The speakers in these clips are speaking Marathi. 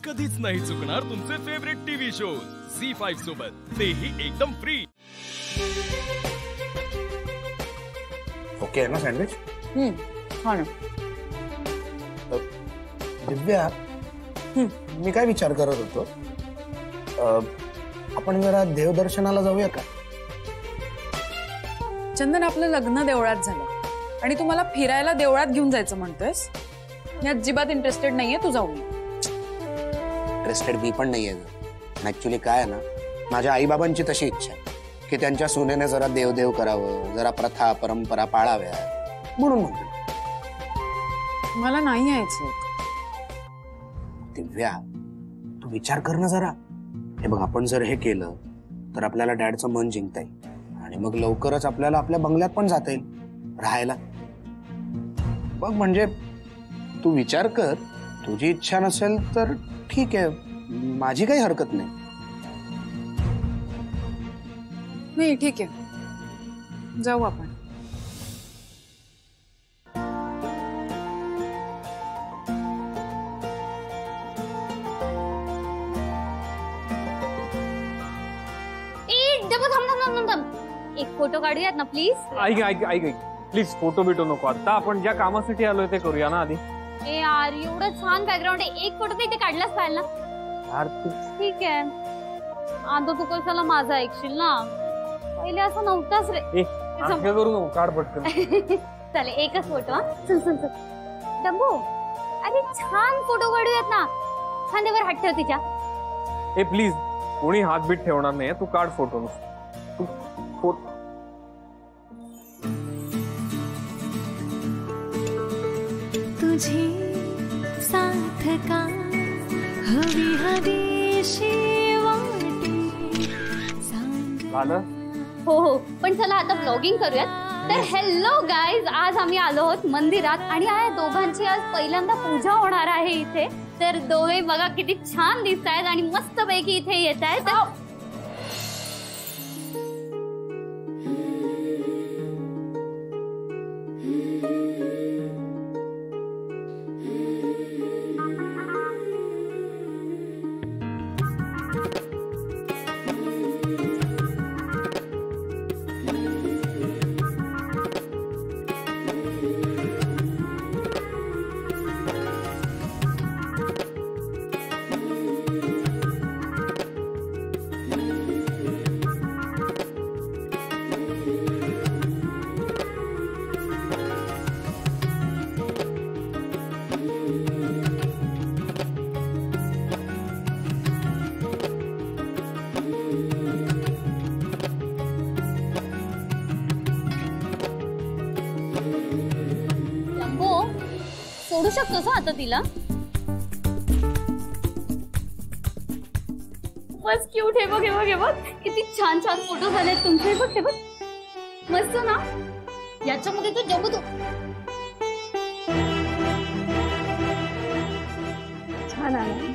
कधीच नाही चुकणार तुमचे फेवरेट टीव्ही शोज झी5 सोबत, तेही एकदम फ्री। ओके आहे ना सँडविच? हा ना। दिव्या, मी काय विचार करत होतो, आपण जरा देवदर्शनाला जाऊया का? चंदन, आपलं लग्न देवळात झालं आणि तुम्हाला फिरायला देवळात घेऊन जायचं म्हणतोयस? मी अजिबात इंटरेस्टेड नाहीये, तू जाऊ नये। इंटरेस्टेड मी पण नाहीये। ऍक्च्युली काय आहे ना, माझ्या आईबाबांची तशी इच्छा आहे की त्यांच्या सुनेने जरा देवदेव करावं, जरा प्रथा परंपरा पाळाव्या, म्हणून म्हणतो। मला नाही यायचं। दिव्या, तू विचार कर ना जरा। हे बघ, आपण जर हे केलं तर आपल्याला डॅडचं मन जिंकता येईल आणि मग लवकरच आपल्याला आपल्या बंगल्यात पण जाता येईल राहायला। बघ, म्हणजे तू विचार कर, तुझी इच्छा नसेल तर ठीक आहे, माझी काही हरकत नाही। नाही, ठीक आहे, जाऊ आपण। एक फोटो काढूयात ना प्लीज। ऐक ऐक ऐक ऐक प्लीज, फोटो बिटो नको आता, आपण ज्या कामासाठी आलोय ते करूया ना आधी। ए यार, एवढं छान बॅकग्राऊंड आहे, एक फोटो इथे काढलाच पाहिजे ना यार। तू ठीक आहे, आता तू कशाला माझा ऐकशील ना, पहिले असं नव्हताच रे। ए, नाटकं करू नको, काढ पटकन। चल एकच फोटो। हा, चल चल चल। डब्बू, अरे छान फोटो काढूयात ना, खांद्यावर हात ठेव तिच्या। ए प्लीज, कोणी हात बीत ठेवणार नाही, तू काढ फोटो। तू तुझे साथ का हवी हवीशी वाटे झालं? हो हो, पण चला आता ब्लॉगिंग करूयात। तर हेलो गाईज, आज आम्ही आलो आहोत मंदिरात आणि या दोघांची आज पहिल्यांदा पूजा होणार आहे इथे। तर दोघे बघा किती छान दिसत आहेत आणि मस्त पैकी इथे येत आहेत। सोडू शकतोस आता तिला? बस क्यूट आहे, बघ बघ बघ, किती छान छान फोटो झाले तुमचे। बघ हे बघ, मस्त ना? याच्यामध्ये तू जगू तू छान आहे।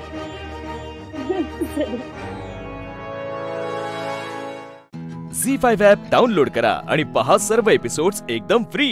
झी5 ॲप डाउनलोड करा आणि पहा सर्व एपिसोड्स एकदम फ्री।